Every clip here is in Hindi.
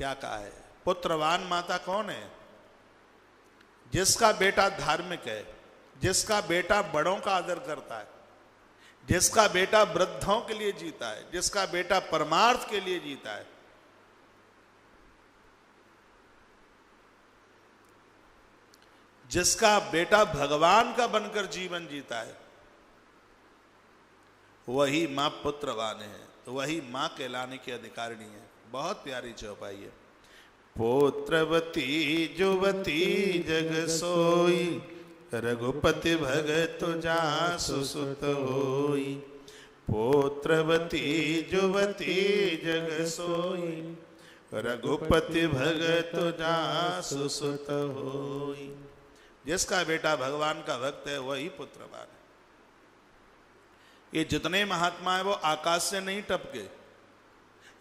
क्या कहा है? पुत्रवान माता कौन है? जिसका बेटा धार्मिक है, जिसका बेटा बड़ों का आदर करता है, जिसका बेटा वृद्धों के लिए जीता है, जिसका बेटा परमार्थ के लिए जीता है। जिसका बेटा भगवान का बनकर जीवन जीता है, वही मां पुत्रवान है, वही मां कहलाने की अधिकारिणी है। बहुत प्यारी चौपाई है। पुत्रवती जुवती जग सोई, रघुपति भगत जासु सुत होई। पुत्रवती जुवती जग सोई, रघुपति भगत जासु सुत होई। जिसका बेटा भगवान का भक्त है वही पुत्रवान है। ये जितने महात्मा है वो आकाश से नहीं टपके,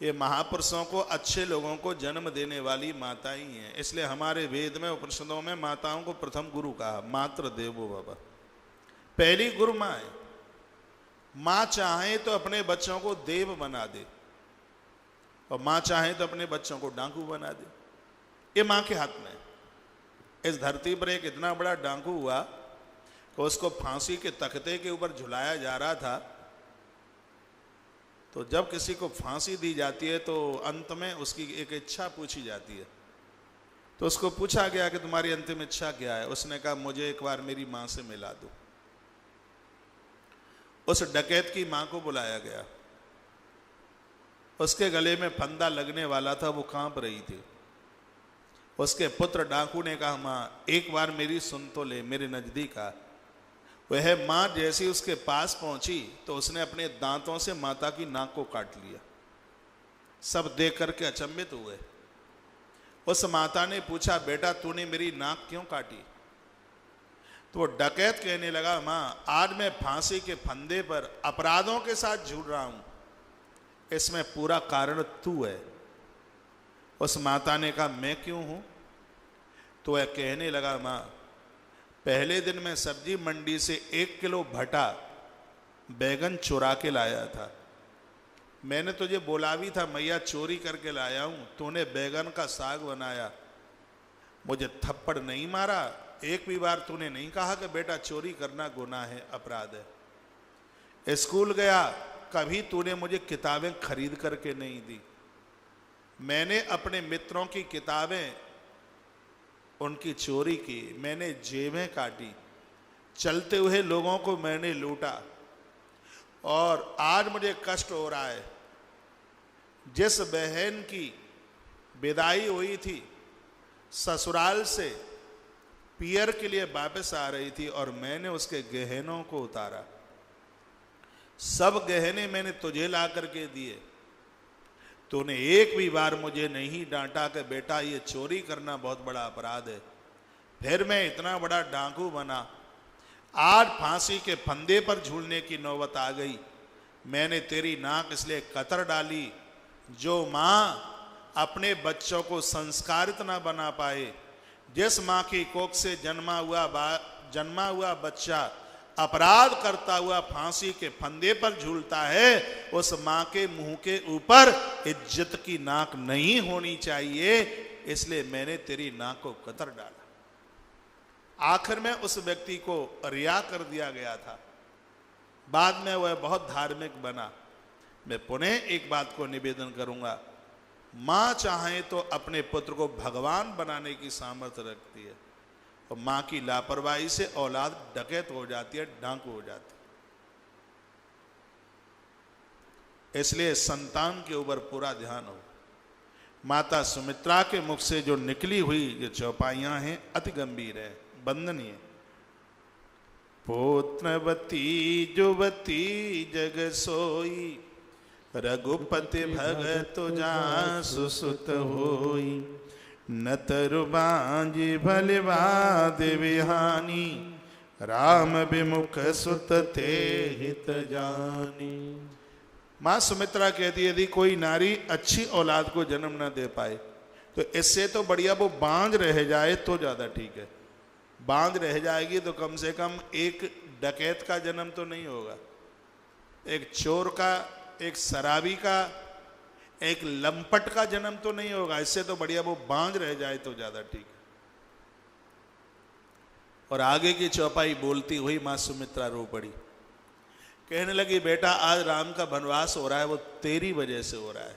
ये महापुरुषों को, अच्छे लोगों को जन्म देने वाली माता ही है। इसलिए हमारे वेद में, उपनिषदों में माताओं को प्रथम गुरु कहा। मातृ देवो भव, पहली गुरु माँ है। माँ चाहे तो अपने बच्चों को देव बना दे, और माँ चाहे तो अपने बच्चों को डाकू बना दे। ये माँ के हाथ में है। इस धरती पर एक इतना बड़ा डाकू हुआ कि उसको फांसी के तख्ते के ऊपर झुलाया जा रहा था। तो जब किसी को फांसी दी जाती है तो अंत में उसकी एक इच्छा पूछी जाती है। तो उसको पूछा गया कि तुम्हारी अंतिम इच्छा क्या है? उसने कहा, मुझे एक बार मेरी मां से मिला दो। उस डकैत की मां को बुलाया गया। उसके गले में फंदा लगने वाला था, वो कांप रही थी। उसके पुत्र डाकू ने कहा, मां एक बार मेरी सुन तो ले, मेरे नजदीक आ। वह मां जैसी उसके पास पहुंची तो उसने अपने दांतों से माता की नाक को काट लिया। सब देख करके अचंभित हुए। उस माता ने पूछा, बेटा तूने मेरी नाक क्यों काटी? तो वो डकैत कहने लगा, मां आज मैं फांसी के फंदे पर अपराधों के साथ झूल रहा हूं, इसमें पूरा कारण तू है। उस माता ने कहा, मैं क्यों हूं? तो वह कहने लगा, मां पहले दिन मैं सब्जी मंडी से 1 किलो भटा बैगन चुरा के लाया था। मैंने तुझे बोला भी था, मैया चोरी करके लाया हूं, तूने बैगन का साग बनाया। मुझे थप्पड़ नहीं मारा, एक भी बार तूने नहीं कहा कि बेटा चोरी करना गुनाह है, अपराध है। स्कूल गया, कभी तूने मुझे किताबें खरीद करके नहीं दी। मैंने अपने मित्रों की किताबें उनकी चोरी की, मैंने जेबें काटी, चलते हुए लोगों को मैंने लूटा। और आज मुझे कष्ट हो रहा है, जिस बहन की विदाई हुई थी ससुराल से, पियर के लिए वापस आ रही थी और मैंने उसके गहनों को उतारा। सब गहने मैंने तुझे ला करके दिए, तूने एक भी बार मुझे नहीं डांटा कि बेटा ये चोरी करना बहुत बड़ा अपराध है। फिर मैं इतना बड़ा डाकू बना, आज फांसी के फंदे पर झूलने की नौबत आ गई। मैंने तेरी नाक इसलिए कतर डाली, जो माँ अपने बच्चों को संस्कारित ना बना पाए, जिस माँ की कोख से जन्मा हुआ बच्चा अपराध करता हुआ फांसी के फंदे पर झूलता है, उस मां के मुंह के ऊपर इज्जत की नाक नहीं होनी चाहिए। इसलिए मैंने तेरी नाक को कतर डाला। आखिर में उस व्यक्ति को रिहा कर दिया गया था। बाद में वह बहुत धार्मिक बना। मैं पुनः एक बात को निवेदन करूंगा, मां चाहे तो अपने पुत्र को भगवान बनाने की सामर्थ्य रखती है, और मां की लापरवाही से औलाद डकैत हो जाती है, डाकू हो जाती है। इसलिए संतान के ऊपर पूरा ध्यान हो। माता सुमित्रा के मुख से जो निकली हुई ये चौपाइयां हैं अति गंभीर है, वंदनीय। पुत्रवती जुवती जग सोई, रघुपति भगत जासु सुत होई। न तरु बांझि भलिवाद विहानी, राम विमुख सुत ते हित जानी। मां सुमित्रा कहती है, यदि कोई नारी अच्छी औलाद को जन्म न दे पाए तो इससे तो बढ़िया वो बांझ रह जाए तो ज्यादा ठीक है। बांझ रह जाएगी तो कम से कम एक डकैत का जन्म तो नहीं होगा, एक चोर का, एक शराबी का, एक लंपट का जन्म तो नहीं होगा, इससे तो बढ़िया वो बांझ रह जाए तो ज्यादा ठीक है। और आगे की चौपाई बोलती हुई मां सुमित्रा रो पड़ी, कहने लगी बेटा आज राम का वनवास हो रहा है वो तेरी वजह से हो रहा है,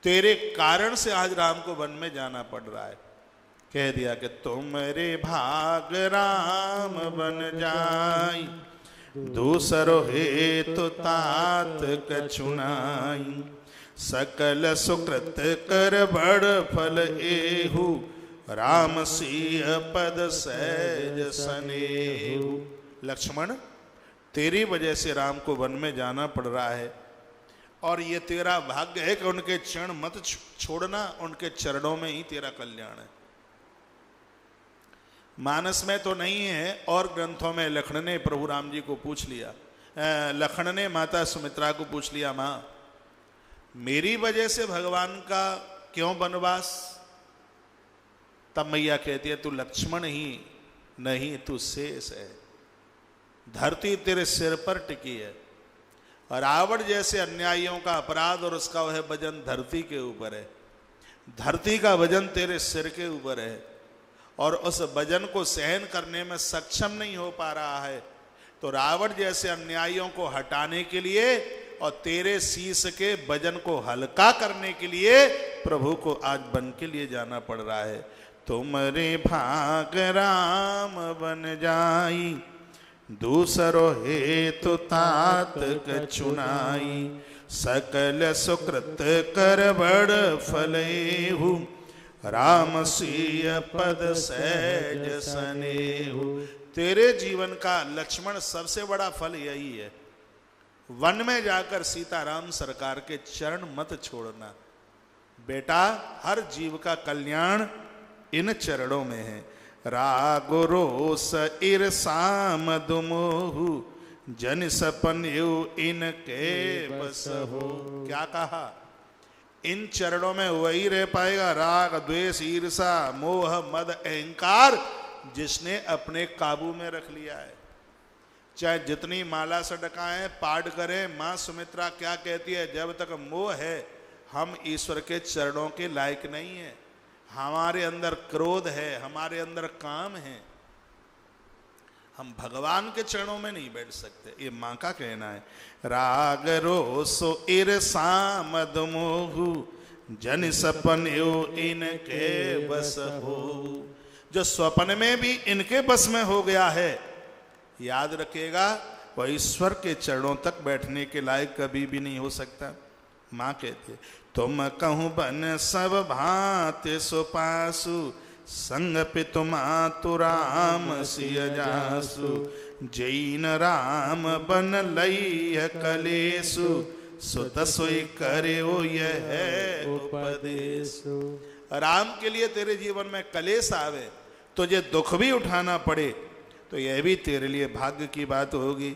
तेरे कारण से आज राम को वन में जाना पड़ रहा है। कह दिया कि तुम्हारे भाग राम बन जाई, दूसरो हेतु तात कछुनाई, सकल सुकृत कर बड़ फल एहु, राम सिंह पद सहज सनेहु। लक्ष्मण तेरी वजह से राम को वन में जाना पड़ रहा है, और ये तेरा भाग्य है कि उनके चरण मत छोड़ना, उनके चरणों में ही तेरा कल्याण है। मानस में तो नहीं है, और ग्रंथों में लखन ने प्रभु राम जी को पूछ लिया, लखन ने माता सुमित्रा को पूछ लिया, मां मेरी वजह से भगवान का क्यों वनवास? तब मैया कहती है तू लक्ष्मण ही नहीं, तू शेष है, धरती तेरे सिर पर टिकी है, और रावण जैसे अन्यायियों का अपराध और उसका वह वजन धरती के ऊपर है, धरती का वजन तेरे सिर के ऊपर है, और उस वजन को सहन करने में सक्षम नहीं हो पा रहा है। तो रावण जैसे अन्यायियों को हटाने के लिए और तेरे शीश के वजन को हल्का करने के लिए प्रभु को आज वन के लिए जाना पड़ रहा है। तुम्हारे भाग राम बन जाई, दूसरो हेतु तात कछुनाई, सकल सुकृत कर बड़ फलेहु, राम सिंह पद सहज सनेहु। तेरे जीवन का लक्ष्मण सबसे बड़ा फल यही है, वन में जाकर सीताराम सरकार के चरण मत छोड़ना। बेटा हर जीव का कल्याण इन चरणों में है। राग रोस ईर्षा मद मोहु, जन सपन यु इनके बस हो। क्या कहा? इन चरणों में वही रह पाएगा राग द्वेष ईर्षा मोह मद अहंकार, जिसने अपने काबू में रख लिया है। चाहे जितनी माला सड़काएं पाठ करें, मां सुमित्रा क्या कहती है, जब तक मोह है हम ईश्वर के चरणों के लायक नहीं है। हमारे अंदर क्रोध है, हमारे अंदर काम है, हम भगवान के चरणों में नहीं बैठ सकते। ये मां का कहना है। राग रोसो ईर्षा मद मोहु, जन सपन यो इनके बस हो। जो स्वप्न में भी इनके बस में हो गया है, याद रखिएगा वह ईश्वर के चरणों तक बैठने के लायक कभी भी नहीं हो सकता। मां कहती है तुम कहूँ बन सब भांति सुपासु, संग पितु मातु राम सिय जासु, जैन राम बन लई कलेसु, सुत सोई करे यह उपदेशु। राम के लिए तेरे जीवन में कलेश आवे, तुझे दुख भी उठाना पड़े, तो यह भी तेरे लिए भाग्य की बात होगी।